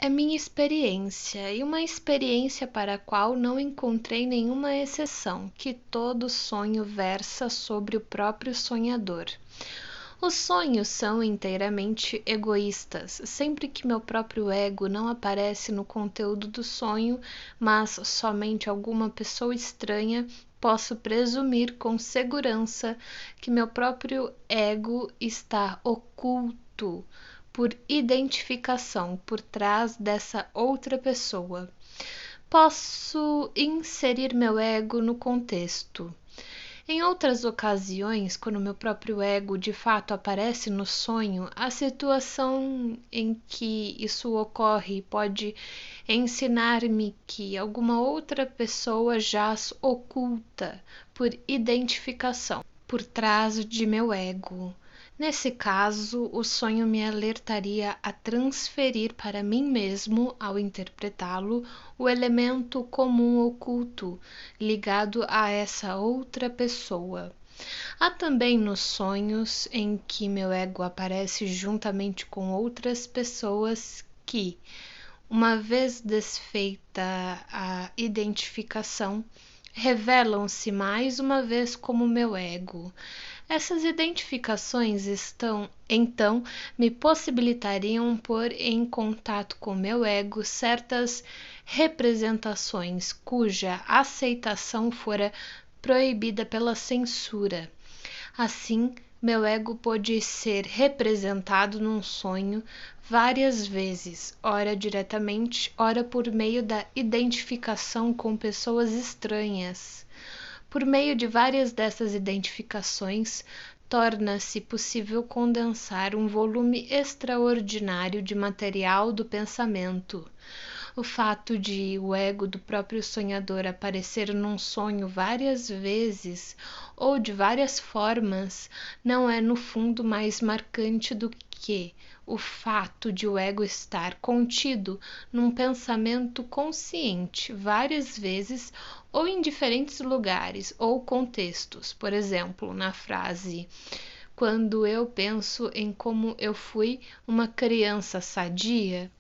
é minha experiência, e uma experiência para a qual não encontrei nenhuma exceção, que todo sonho versa sobre o próprio sonhador. Os sonhos são inteiramente egoístas, sempre que meu próprio ego não aparece no conteúdo do sonho, mas somente alguma pessoa estranha, posso presumir com segurança que meu próprio ego está oculto por identificação por trás dessa outra pessoa. Posso inserir meu ego no contexto. Em outras ocasiões, quando meu próprio ego de fato aparece no sonho, a situação em que isso ocorre pode ensinar-me que alguma outra pessoa jaz oculta por identificação por trás de meu ego. Nesse caso, o sonho me alertaria a transferir para mim mesmo, ao interpretá-lo, o elemento comum oculto ligado a essa outra pessoa. Há também nos sonhos em que meu ego aparece juntamente com outras pessoas que, uma vez desfeita a identificação, revelam-se mais uma vez como meu ego. Essas identificações então, me possibilitariam pôr em contato com meu ego certas representações cuja aceitação fora proibida pela censura. Assim, meu ego pôde ser representado num sonho várias vezes, ora diretamente, ora por meio da identificação com pessoas estranhas. Por meio de várias dessas identificações, torna-se possível condensar um volume extraordinário de material do pensamento. O fato de o ego do próprio sonhador aparecer num sonho várias vezes ou de várias formas não é no fundo mais marcante do que o fato de o ego estar contido num pensamento consciente várias vezes ou em diferentes lugares ou contextos. Por exemplo, na frase "quando eu penso em como eu fui uma criança sadia",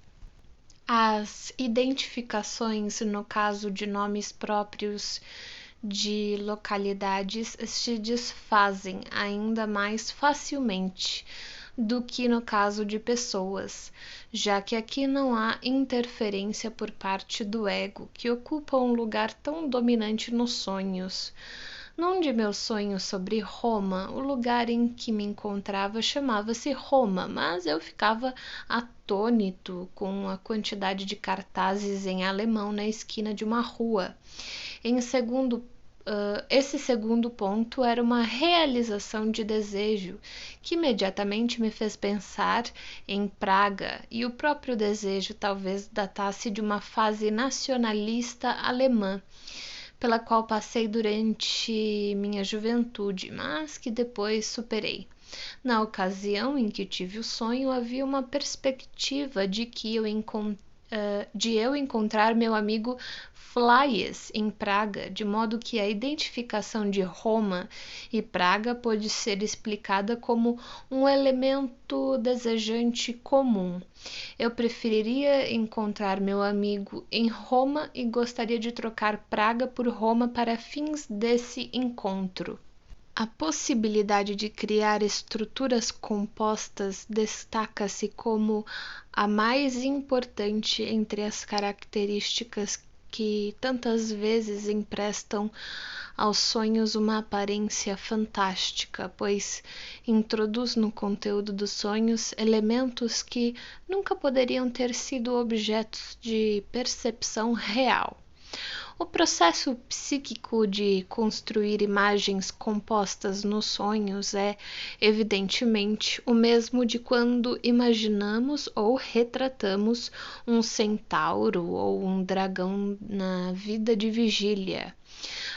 as identificações, no caso de nomes próprios de localidades, se desfazem ainda mais facilmente do que no caso de pessoas, já que aqui não há interferência por parte do ego, que ocupa um lugar tão dominante nos sonhos. Num de meus sonhos sobre Roma, o lugar em que me encontrava chamava-se Roma, mas eu ficava atônito com a quantidade de cartazes em alemão na esquina de uma rua. Esse segundo ponto era uma realização de desejo que imediatamente me fez pensar em Praga, e o próprio desejo talvez datasse de uma fase nacionalista alemã pela qual passei durante minha juventude, mas que depois superei. Na ocasião em que tive o sonho, havia uma perspectiva de eu encontrar meu amigo Flies em Praga, de modo que a identificação de Roma e Praga pôde ser explicada como um elemento desejante comum. Eu preferiria encontrar meu amigo em Roma e gostaria de trocar Praga por Roma para fins desse encontro. A possibilidade de criar estruturas compostas destaca-se como a mais importante entre as características que tantas vezes emprestam aos sonhos uma aparência fantástica, pois introduz no conteúdo dos sonhos elementos que nunca poderiam ter sido objetos de percepção real. O processo psíquico de construir imagens compostas nos sonhos é, evidentemente, o mesmo de quando imaginamos ou retratamos um centauro ou um dragão na vida de vigília.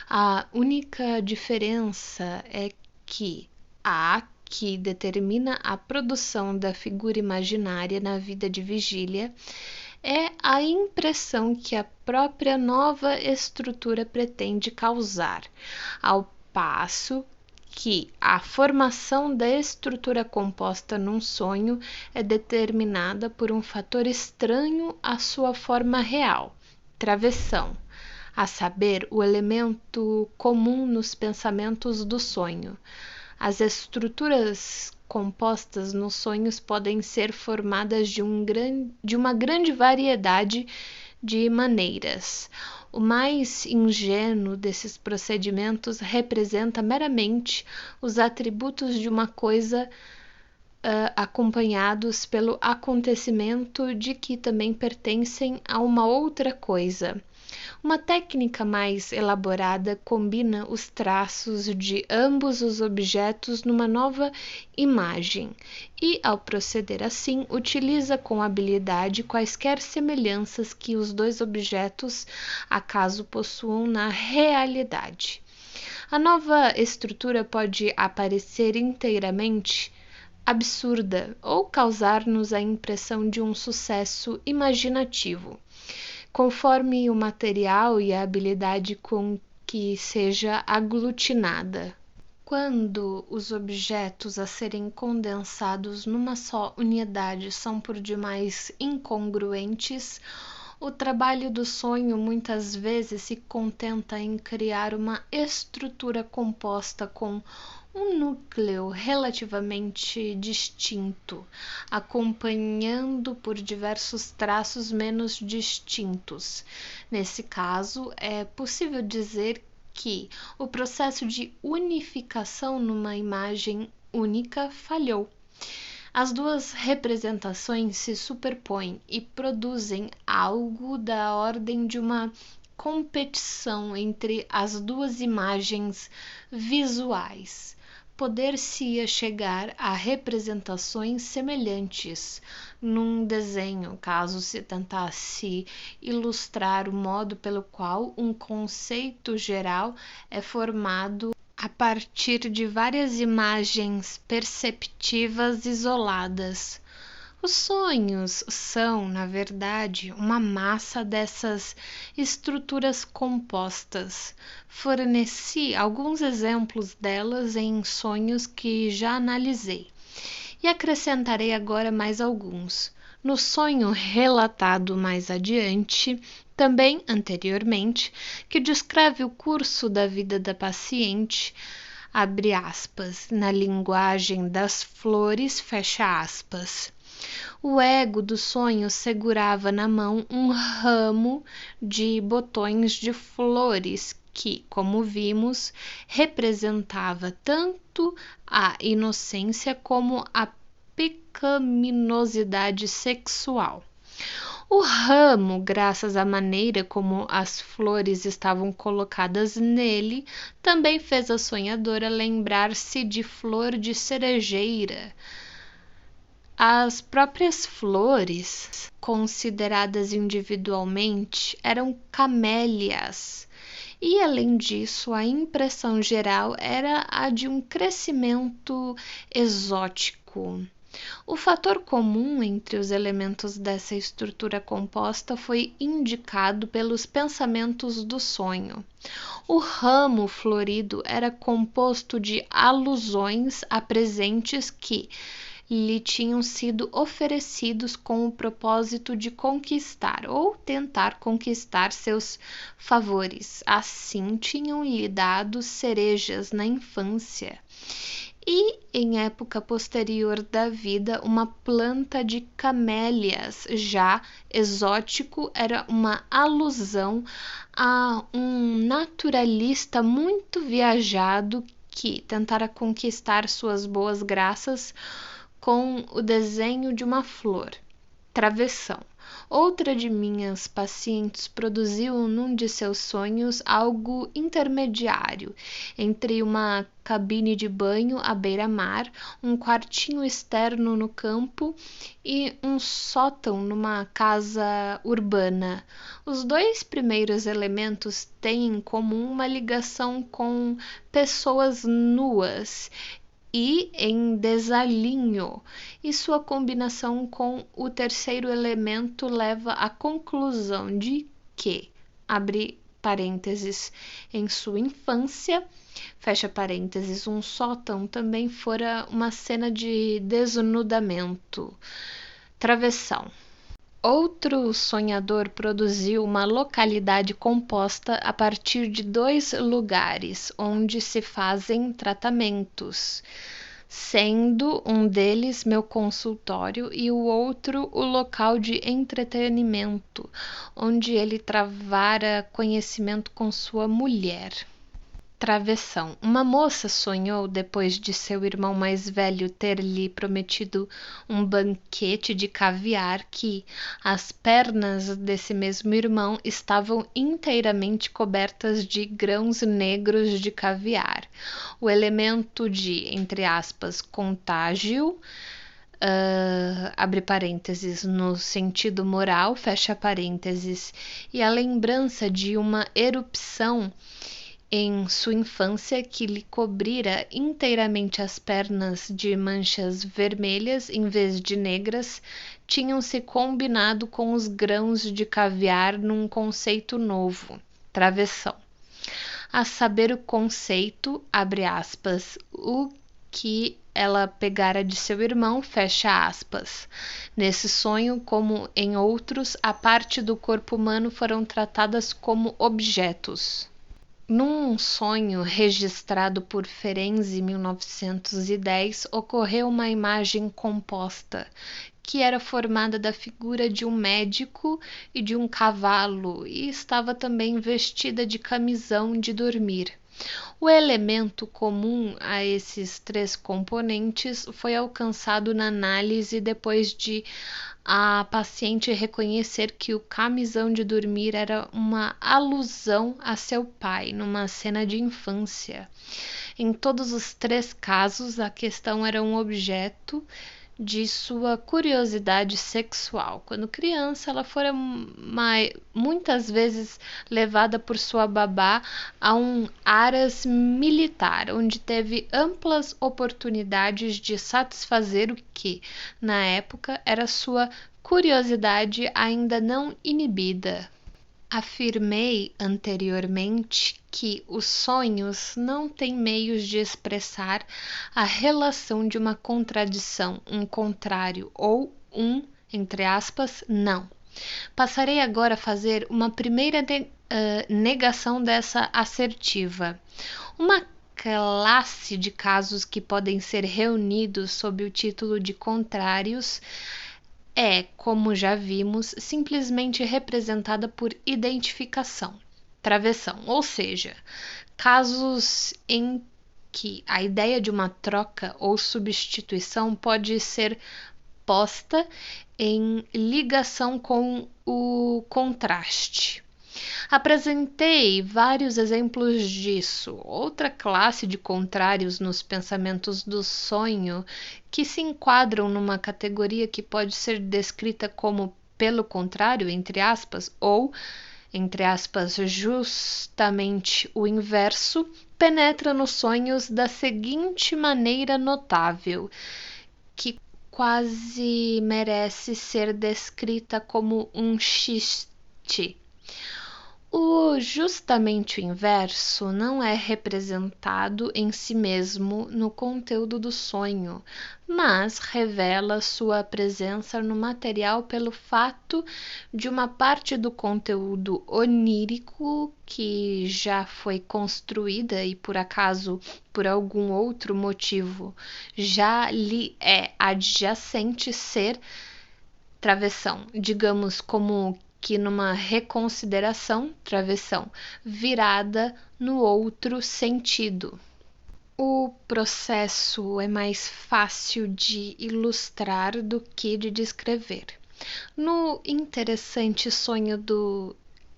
A única diferença é que que determina a produção da figura imaginária na vida de vigília é a impressão que a própria nova estrutura pretende causar, ao passo que a formação da estrutura composta num sonho é determinada por um fator estranho à sua forma real, travessão, a saber, o elemento comum nos pensamentos do sonho. As estruturas compostas nos sonhos podem ser formadas de uma grande variedade de maneiras. O mais ingênuo desses procedimentos representa meramente os atributos de uma coisa acompanhados pelo acontecimento de que também pertencem a uma outra coisa. Uma técnica mais elaborada combina os traços de ambos os objetos numa nova imagem e, ao proceder assim, utiliza com habilidade quaisquer semelhanças que os dois objetos acaso possuam na realidade. A nova estrutura pode aparecer inteiramente absurda ou causar-nos a impressão de um sucesso imaginativo, conforme o material e a habilidade com que seja aglutinada. Quando os objetos a serem condensados numa só unidade são por demais incongruentes, o trabalho do sonho muitas vezes se contenta em criar uma estrutura composta com um núcleo relativamente distinto, acompanhando por diversos traços menos distintos. Nesse caso, é possível dizer que o processo de unificação numa imagem única falhou. As duas representações se superpõem e produzem algo da ordem de uma competição entre as duas imagens visuais. Poder-se-ia chegar a representações semelhantes num desenho, caso se tentasse ilustrar o modo pelo qual um conceito geral é formado a partir de várias imagens perceptivas isoladas. Os sonhos são, na verdade, uma massa dessas estruturas compostas. Forneci alguns exemplos delas em sonhos que já analisei, e acrescentarei agora mais alguns. No sonho relatado mais adiante, também anteriormente, que descreve o curso da vida da paciente, abre aspas, na linguagem das flores, fecha aspas. O ego do sonho segurava na mão um ramo de botões de flores que, como vimos, representava tanto a inocência como a pecaminosidade sexual. O ramo, graças à maneira como as flores estavam colocadas nele, também fez a sonhadora lembrar-se de flor de cerejeira. As próprias flores, consideradas individualmente, eram camélias, e além disso, a impressão geral era a de um crescimento exótico. O fator comum entre os elementos dessa estrutura composta foi indicado pelos pensamentos do sonho. O ramo florido era composto de alusões a presentes que lhe tinham sido oferecidos com o propósito de conquistar ou tentar conquistar seus favores. Assim, tinham-lhe dado cerejas na infância e, em época posterior da vida, uma planta de camélias, já exótico, era uma alusão a um naturalista muito viajado que tentara conquistar suas boas graças com o desenho de uma flor. Travessão. Outra de minhas pacientes produziu num de seus sonhos algo intermediário entre uma cabine de banho à beira-mar, um quartinho externo no campo e um sótão numa casa urbana. Os dois primeiros elementos têm em comum uma ligação com pessoas nuas e em desalinho, e sua combinação com o terceiro elemento leva à conclusão de que, abre parênteses, em sua infância, fecha parênteses, um sótão também fora uma cena de desnudamento. Travessão. Outro sonhador produziu uma localidade composta a partir de 2 lugares onde se fazem tratamentos, sendo um deles meu consultório e o outro o local de entretenimento, onde ele travara conhecimento com sua mulher. Travessão. Uma moça sonhou, depois de seu irmão mais velho ter-lhe prometido um banquete de caviar, que as pernas desse mesmo irmão estavam inteiramente cobertas de grãos negros de caviar. O elemento de, entre aspas, contágio, abre parênteses, no sentido moral, fecha parênteses, e a lembrança de uma erupção em sua infância que lhe cobrira inteiramente as pernas de manchas vermelhas em vez de negras, tinham se combinado com os grãos de caviar num conceito novo, travessão. A saber o conceito, abre aspas, o que ela pegara de seu irmão, fecha aspas. Nesse sonho, como em outros, a parte do corpo humano foram tratadas como objetos. Num sonho registrado por Ferenczi em 1910, ocorreu uma imagem composta, que era formada da figura de um médico e de um cavalo, e estava também vestida de camisão de dormir. O elemento comum a esses 3 componentes foi alcançado na análise depois de a paciente reconhecer que o camisão de dormir era uma alusão a seu pai, numa cena de infância. Em todos os 3 casos, a questão era um objeto de sua curiosidade sexual. Quando criança, ela fora muitas vezes levada por sua babá a um aras militar, onde teve amplas oportunidades de satisfazer o que, na época, era sua curiosidade ainda não inibida. Afirmei anteriormente que os sonhos não têm meios de expressar a relação de uma contradição, um contrário ou um, entre aspas, não. Passarei agora a fazer uma primeira negação dessa assertiva. Uma classe de casos que podem ser reunidos sob o título de contrários é, como já vimos, simplesmente representada por identificação, travessão, ou seja, casos em que a ideia de uma troca ou substituição pode ser posta em ligação com o contraste. Apresentei vários exemplos disso. Outra classe de contrários nos pensamentos do sonho que se enquadram numa categoria que pode ser descrita como pelo contrário, entre aspas, ou, entre aspas, justamente o inverso, penetra nos sonhos da seguinte maneira notável, que quase merece ser descrita como um xiste. O justamente o inverso não é representado em si mesmo no conteúdo do sonho, mas revela sua presença no material pelo fato de uma parte do conteúdo onírico que já foi construída e por acaso, por algum outro motivo, já lhe é adjacente ser travessão, digamos como que numa reconsideração, travessão, virada no outro sentido. O processo é mais fácil de ilustrar do que de descrever. No interessante sonho do,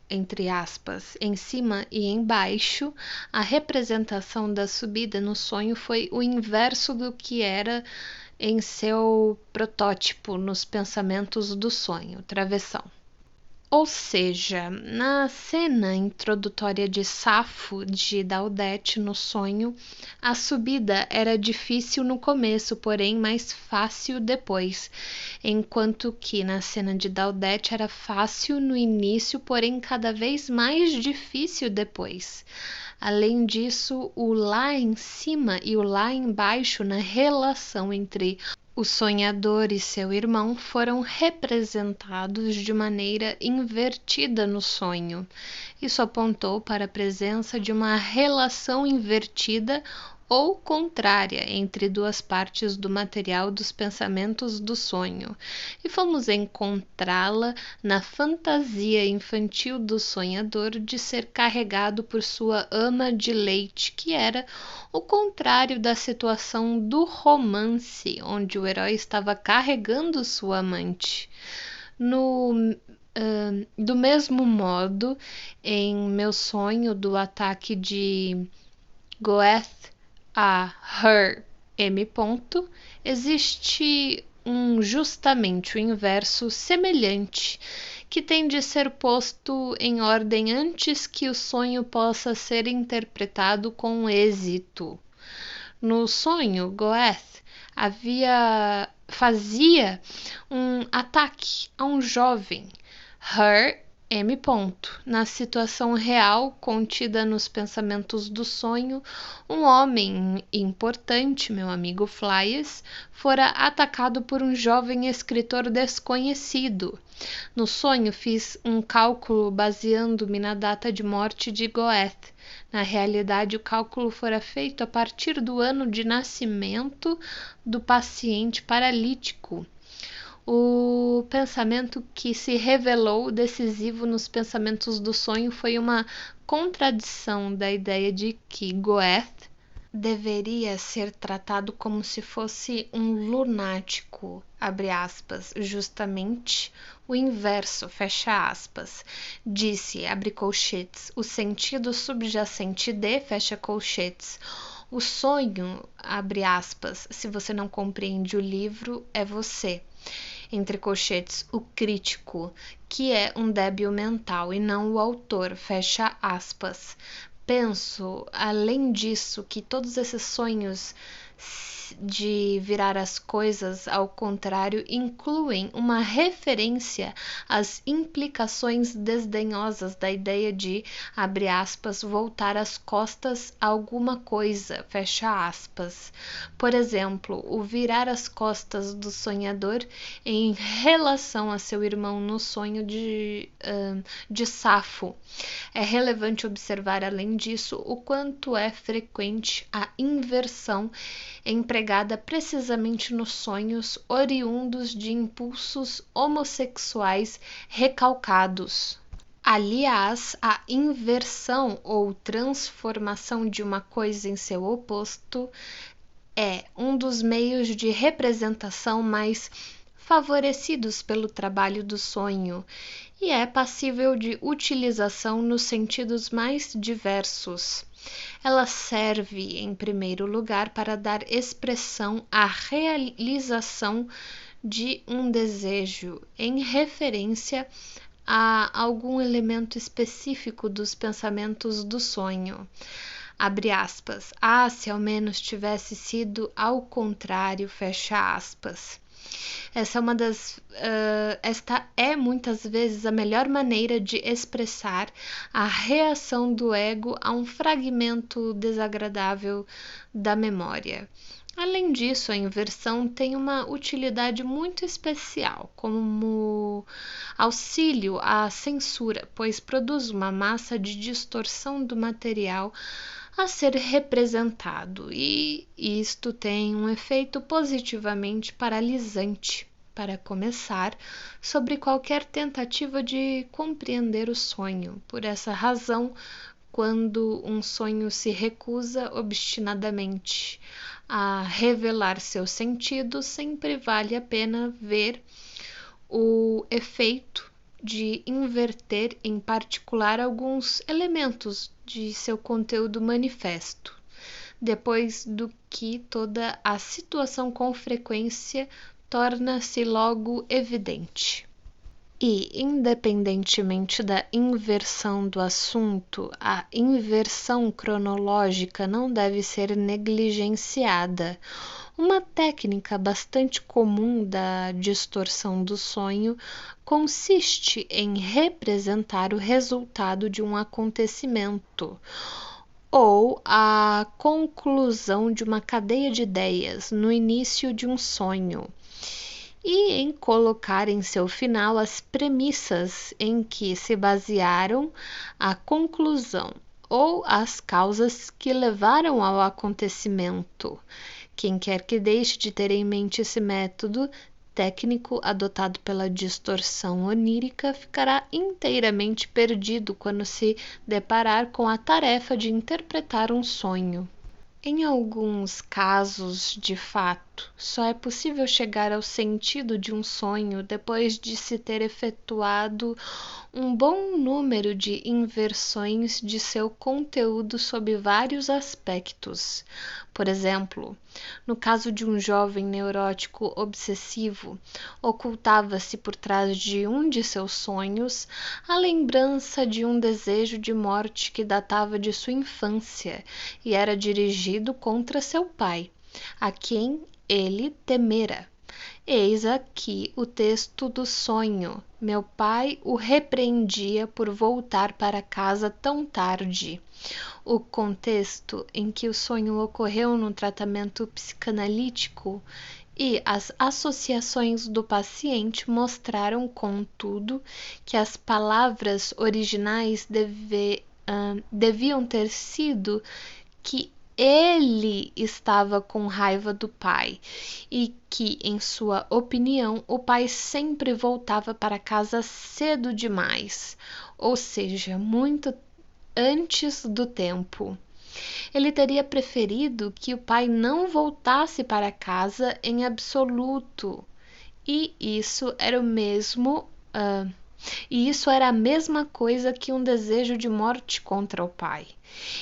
entre aspas, em cima e embaixo, a representação da subida no sonho foi o inverso do que era em seu protótipo nos pensamentos do sonho, travessão. Ou seja, na cena introdutória de Safo de Daudete no sonho, a subida era difícil no começo, porém mais fácil depois, enquanto que na cena de Daudete era fácil no início, porém cada vez mais difícil depois. Além disso, o lá em cima e o lá embaixo na relação entre o sonhador e seu irmão foram representados de maneira invertida no sonho. Isso apontou para a presença de uma relação invertida ou contrária entre duas partes do material dos pensamentos do sonho, e fomos encontrá-la na fantasia infantil do sonhador de ser carregado por sua ama de leite, que era o contrário da situação do romance, onde o herói estava carregando sua amante. Do mesmo modo, em meu sonho do ataque de Goethe a Her M. Existe justamente o inverso semelhante, que tem de ser posto em ordem antes que o sonho possa ser interpretado com êxito. No sonho, Goethe fazia um ataque a um jovem, Her M. Na situação real, contida nos pensamentos do sonho, um homem importante, meu amigo Flies, fora atacado por um jovem escritor desconhecido. No sonho, fiz um cálculo baseando-me na data de morte de Goethe. Na realidade, o cálculo fora feito a partir do ano de nascimento do paciente paralítico. O pensamento que se revelou decisivo nos pensamentos do sonho foi uma contradição da ideia de que Goethe deveria ser tratado como se fosse um lunático, abre aspas, justamente o inverso, fecha aspas. Disse, abre colchetes, o sentido subjacente de, fecha colchetes. O sonho, abre aspas, se você não compreende o livro, é você. Entre colchetes, o crítico, que é um débil mental e não o autor, fecha aspas. Penso, além disso, que todos esses sonhos de virar as coisas ao contrário incluem uma referência às implicações desdenhosas da ideia de, abre aspas, voltar as costas a alguma coisa, fecha aspas. Por exemplo, o virar as costas do sonhador em relação a seu irmão no sonho de Safo. É relevante observar, além disso, o quanto é frequente a inversão empregada precisamente nos sonhos oriundos de impulsos homossexuais recalcados. Aliás, a inversão ou transformação de uma coisa em seu oposto é um dos meios de representação mais favorecidos pelo trabalho do sonho e é passível de utilização nos sentidos mais diversos. Ela serve, em primeiro lugar, para dar expressão à realização de um desejo em referência a algum elemento específico dos pensamentos do sonho. Abre aspas. Ah, se ao menos tivesse sido ao contrário, fecha aspas. Esta é muitas vezes a melhor maneira de expressar a reação do ego a um fragmento desagradável da memória. Além disso, a inversão tem uma utilidade muito especial como auxílio à censura, pois produz uma massa de distorção do material a ser representado, e isto tem um efeito positivamente paralisante, para começar, sobre qualquer tentativa de compreender o sonho. Por essa razão, quando um sonho se recusa obstinadamente a revelar seu sentido, sempre vale a pena ver o efeito de inverter, em particular, alguns elementos de seu conteúdo manifesto, depois do que toda a situação com frequência torna-se logo evidente. E, independentemente da inversão do assunto, a inversão cronológica não deve ser negligenciada. Uma técnica bastante comum da distorção do sonho consiste em representar o resultado de um acontecimento ou a conclusão de uma cadeia de ideias no início de um sonho e em colocar em seu final as premissas em que se basearam a conclusão ou as causas que levaram ao acontecimento. Quem quer que deixe de ter em mente esse método técnico adotado pela distorção onírica ficará inteiramente perdido quando se deparar com a tarefa de interpretar um sonho. Em alguns casos, de fato, só é possível chegar ao sentido de um sonho depois de se ter efetuado um bom número de inversões de seu conteúdo sob vários aspectos. Por exemplo, no caso de um jovem neurótico obsessivo, ocultava-se por trás de um de seus sonhos a lembrança de um desejo de morte que datava de sua infância e era dirigido contra seu pai, a quem ele temera. Eis aqui o texto do sonho. Meu pai o repreendia por voltar para casa tão tarde. O contexto em que o sonho ocorreu no tratamento psicanalítico e as associações do paciente mostraram, contudo, que as palavras originais deviam ter sido que ele estava com raiva do pai e que, em sua opinião, o pai sempre voltava para casa cedo demais, ou seja, muito antes do tempo. Ele teria preferido que o pai não voltasse para casa em absoluto, e isso era a mesma coisa que um desejo de morte contra o pai.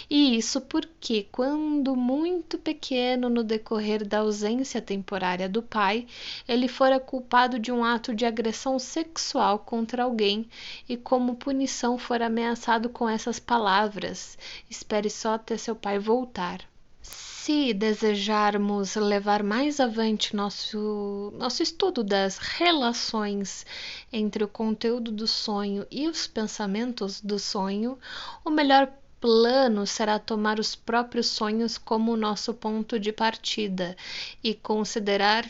E isso porque, quando muito pequeno, no decorrer da ausência temporária do pai, ele fora culpado de um ato de agressão sexual contra alguém e, como punição, fora ameaçado com essas palavras: espere só até seu pai voltar. Se desejarmos levar mais avante nosso estudo das relações entre o conteúdo do sonho e os pensamentos do sonho, o melhor plano será tomar os próprios sonhos como nosso ponto de partida e considerar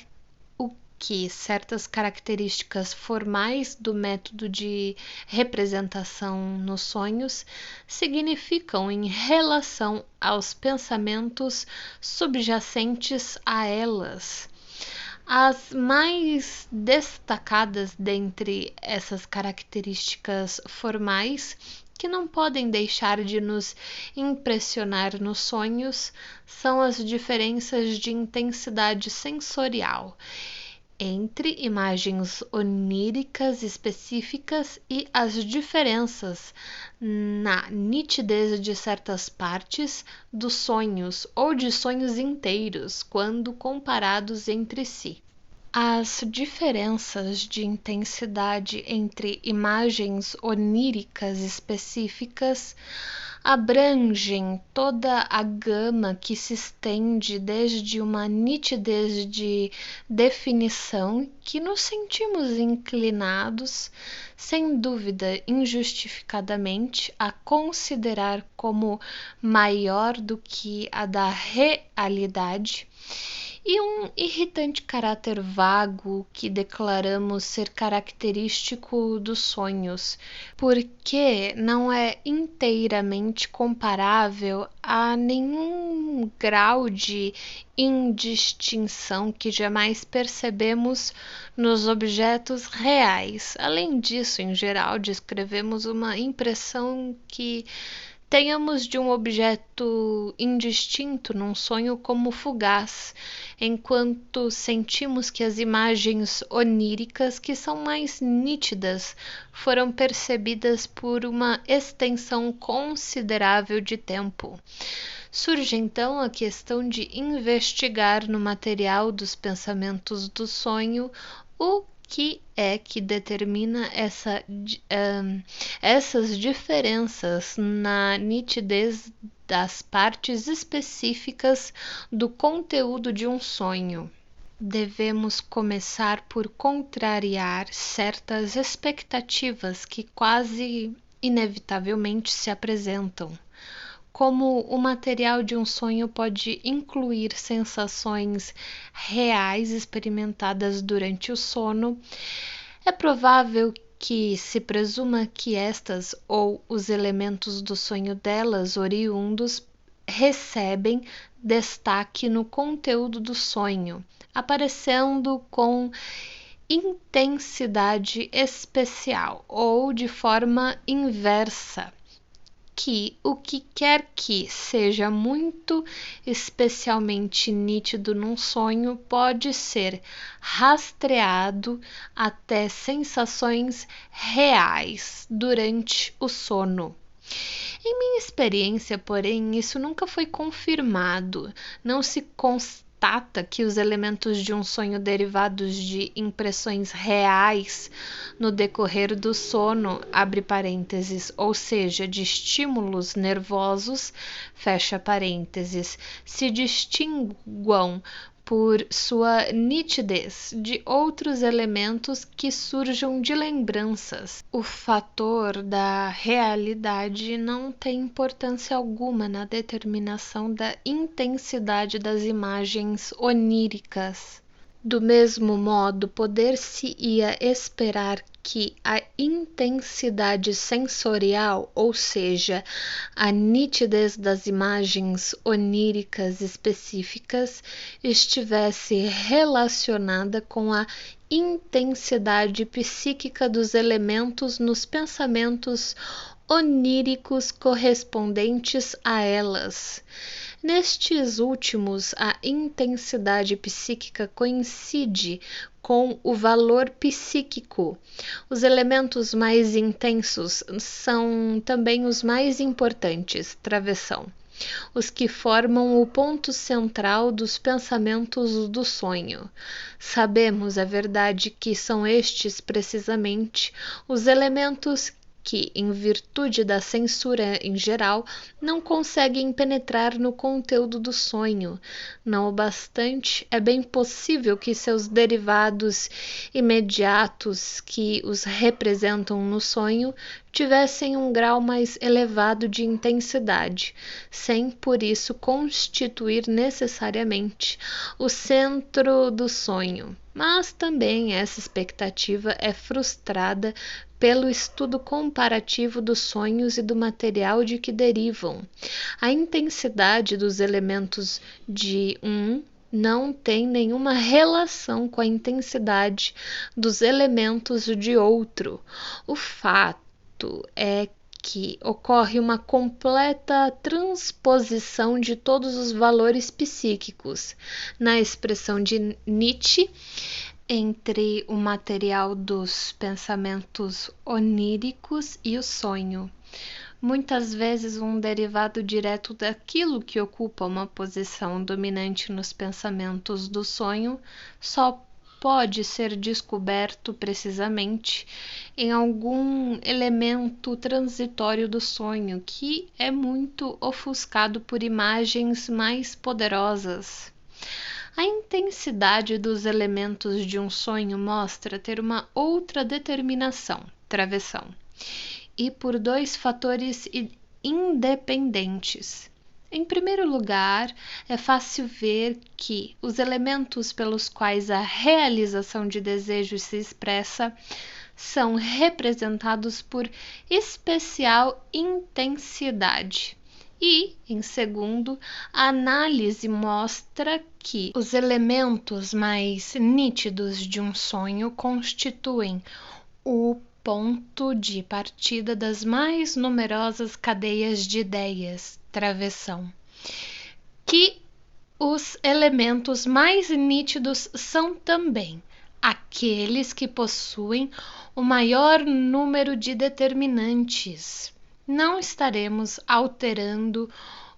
que certas características formais do método de representação nos sonhos significam em relação aos pensamentos subjacentes a elas. As mais destacadas dentre essas características formais, que não podem deixar de nos impressionar nos sonhos, são as diferenças de intensidade sensorial entre imagens oníricas específicas e as diferenças na nitidez de certas partes dos sonhos ou de sonhos inteiros quando comparados entre si. As diferenças de intensidade entre imagens oníricas específicas abrangem toda a gama que se estende desde uma nitidez de definição que nos sentimos inclinados, sem dúvida injustificadamente, a considerar como maior do que a da realidade, e um irritante caráter vago que declaramos ser característico dos sonhos, porque não é inteiramente comparável a nenhum grau de indistinção que jamais percebemos nos objetos reais. Além disso, em geral, descrevemos uma impressão que tenhamos de um objeto indistinto num sonho como fugaz, enquanto sentimos que as imagens oníricas, que são mais nítidas, foram percebidas por uma extensão considerável de tempo. Surge então a questão de investigar no material dos pensamentos do sonho o que é que determina essas diferenças na nitidez das partes específicas do conteúdo de um sonho? Devemos começar por contrariar certas expectativas que quase inevitavelmente se apresentam. Como o material de um sonho pode incluir sensações reais experimentadas durante o sono, é provável que se presuma que estas ou os elementos do sonho delas oriundos recebem destaque no conteúdo do sonho, aparecendo com intensidade especial ou de forma inversa, que o que quer que seja muito especialmente nítido num sonho pode ser rastreado até sensações reais durante o sono. Em minha experiência, porém, isso nunca foi confirmado. Não se constata que os elementos de um sonho derivados de impressões reais no decorrer do sono, abre parênteses, ou seja, de estímulos nervosos, fecha parênteses, se distinguam por sua nitidez de outros elementos que surjam de lembranças. O fator da realidade não tem importância alguma na determinação da intensidade das imagens oníricas. Do mesmo modo, poder-se-ia esperar que a intensidade sensorial, ou seja, a nitidez das imagens oníricas específicas, estivesse relacionada com a intensidade psíquica dos elementos nos pensamentos oníricos correspondentes a elas. Nestes últimos, a intensidade psíquica coincide com o valor psíquico. Os elementos mais intensos são também os mais importantes, travessão, os que formam o ponto central dos pensamentos do sonho. Sabemos, é verdade, que são estes precisamente os elementos que, em virtude da censura em geral, não conseguem penetrar no conteúdo do sonho. Não obstante, é bem possível que seus derivados imediatos que os representam no sonho tivessem um grau mais elevado de intensidade, sem por isso constituir necessariamente o centro do sonho. Mas também essa expectativa é frustrada pelo estudo comparativo dos sonhos e do material de que derivam. A intensidade dos elementos de um não tem nenhuma relação com a intensidade dos elementos de outro. O fato é que ocorre uma completa transposição de todos os valores psíquicos, na expressão de Nietzsche, entre o material dos pensamentos oníricos e o sonho. Muitas vezes um derivado direto daquilo que ocupa uma posição dominante nos pensamentos do sonho só pode ser descoberto precisamente em algum elemento transitório do sonho que é muito ofuscado por imagens mais poderosas. A intensidade dos elementos de um sonho mostra ter uma outra determinação, travessão, e por dois fatores independentes. Em primeiro lugar, é fácil ver que os elementos pelos quais a realização de desejos se expressa são representados por especial intensidade. E, em segundo, a análise mostra que os elementos mais nítidos de um sonho constituem o ponto de partida das mais numerosas cadeias de ideias, travessão, que os elementos mais nítidos são também aqueles que possuem o maior número de determinantes. Não estaremos alterando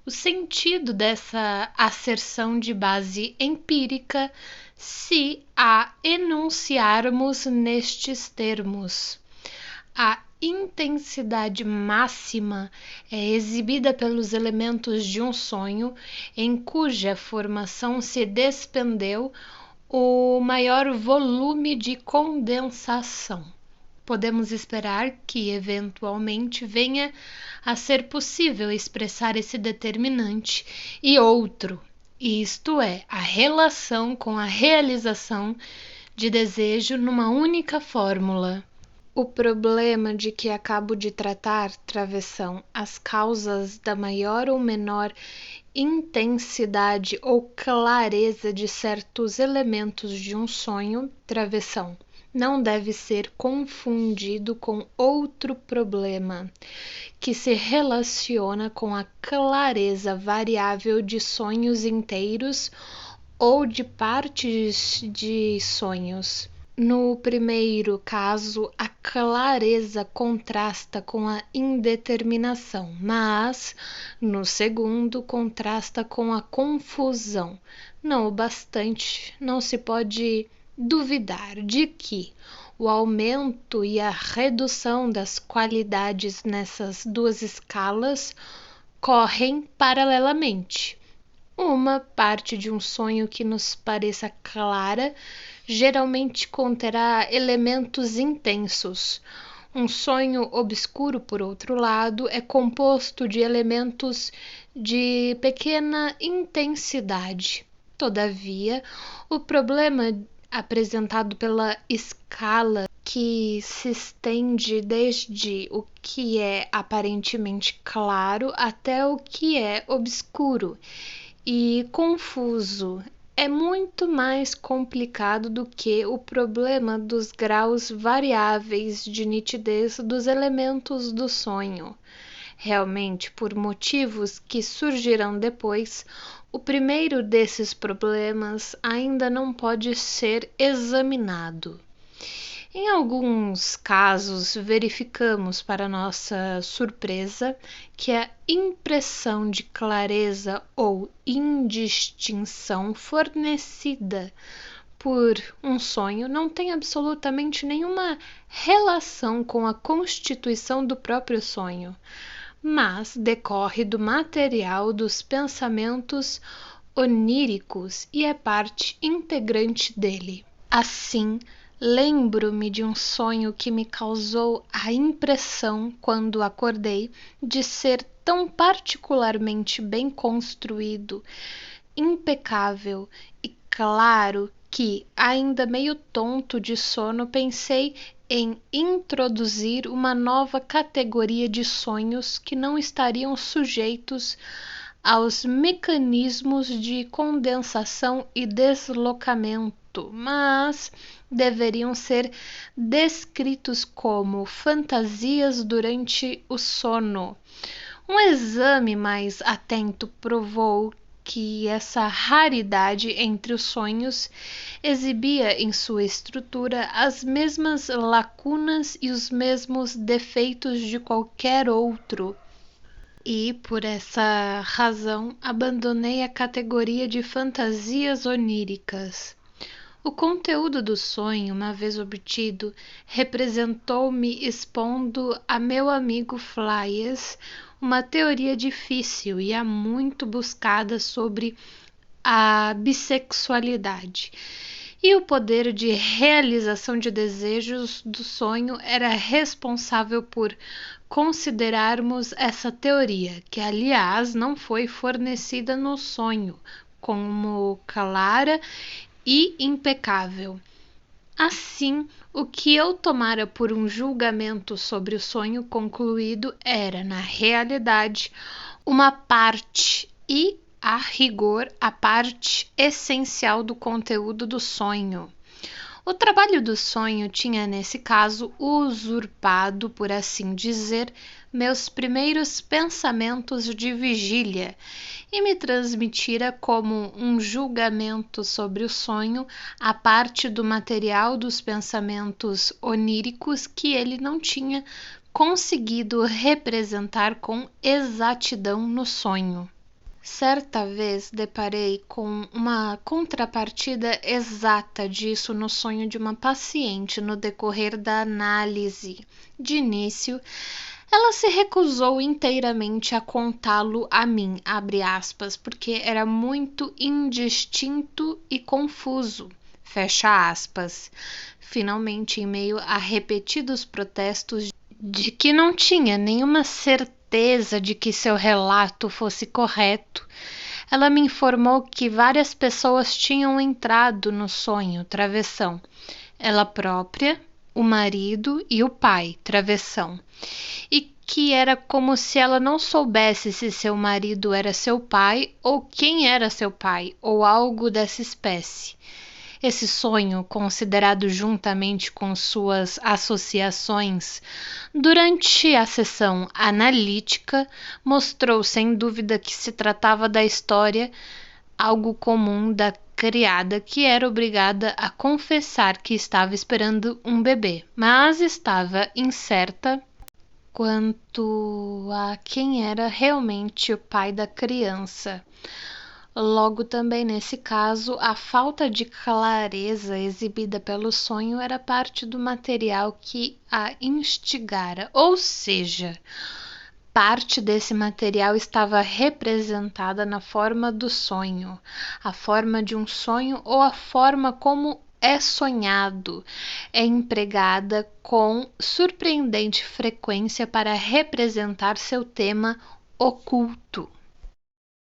o sentido dessa asserção de base empírica se a enunciarmos nestes termos. A intensidade máxima é exibida pelos elementos de um sonho em cuja formação se despendeu o maior volume de condensação. Podemos esperar que, eventualmente, venha a ser possível expressar esse determinante e outro, isto é, a relação com a realização de desejo numa única fórmula. O problema de que acabo de tratar, travessão, as causas da maior ou menor intensidade ou clareza de certos elementos de um sonho, travessão, não deve ser confundido com outro problema, que se relaciona com a clareza variável de sonhos inteiros ou de partes de sonhos. No primeiro caso, a clareza contrasta com a indeterminação, mas no segundo contrasta com a confusão. Não obstante, não se pode duvidar de que o aumento e a redução das qualidades nessas duas escalas correm paralelamente. Uma parte de um sonho que nos pareça clara geralmente conterá elementos intensos. Um sonho obscuro, por outro lado, é composto de elementos de pequena intensidade. Todavia, o problema apresentado pela escala que se estende desde o que é aparentemente claro até o que é obscuro e confuso é muito mais complicado do que o problema dos graus variáveis de nitidez dos elementos do sonho. Realmente, por motivos que surgirão depois, o primeiro desses problemas ainda não pode ser examinado. Em alguns casos, verificamos, para nossa surpresa, que a impressão de clareza ou indistinção fornecida por um sonho não tem absolutamente nenhuma relação com a constituição do próprio sonho, mas decorre do material dos pensamentos oníricos e é parte integrante dele. Assim, lembro-me de um sonho que me causou a impressão, quando acordei, de ser tão particularmente bem construído, impecável e claro que, ainda meio tonto de sono, pensei em introduzir uma nova categoria de sonhos que não estariam sujeitos aos mecanismos de condensação e deslocamento, mas deveriam ser descritos como fantasias durante o sono. Um exame mais atento provou que essa raridade entre os sonhos exibia em sua estrutura as mesmas lacunas e os mesmos defeitos de qualquer outro. E, por essa razão, abandonei a categoria de fantasias oníricas. O conteúdo do sonho, uma vez obtido, representou-me expondo a meu amigo Flies uma teoria difícil e há muito buscada sobre a bissexualidade. E o poder de realização de desejos do sonho era responsável por considerarmos essa teoria, que aliás não foi fornecida no sonho, como clara e impecável. Assim, o que eu tomara por um julgamento sobre o sonho concluído era, na realidade, uma parte e, a rigor, a parte essencial do conteúdo do sonho. O trabalho do sonho tinha, nesse caso, usurpado, por assim dizer, meus primeiros pensamentos de vigília e me transmitira como um julgamento sobre o sonho a parte do material dos pensamentos oníricos que ele não tinha conseguido representar com exatidão no sonho. Certa vez deparei com uma contrapartida exata disso no sonho de uma paciente no decorrer da análise. De início, ela se recusou inteiramente a contá-lo a mim, abre aspas, porque era muito indistinto e confuso, fecha aspas. Finalmente, em meio a repetidos protestos de que não tinha nenhuma certeza de que seu relato fosse correto, ela me informou que várias pessoas tinham entrado no sonho, travessão. Ela própria, o marido e o pai, travessão. E que era como se ela não soubesse se seu marido era seu pai ou quem era seu pai, ou algo dessa espécie. Esse sonho, considerado juntamente com suas associações, durante a sessão analítica, mostrou sem dúvida que se tratava da história algo comum da criada que era obrigada a confessar que estava esperando um bebê, mas estava incerta quanto a quem era realmente o pai da criança. Logo, também nesse caso, a falta de clareza exibida pelo sonho era parte do material que a instigara, ou seja, parte desse material estava representada na forma do sonho, a forma de um sonho ou a forma como é sonhado, é empregada com surpreendente frequência para representar seu tema oculto.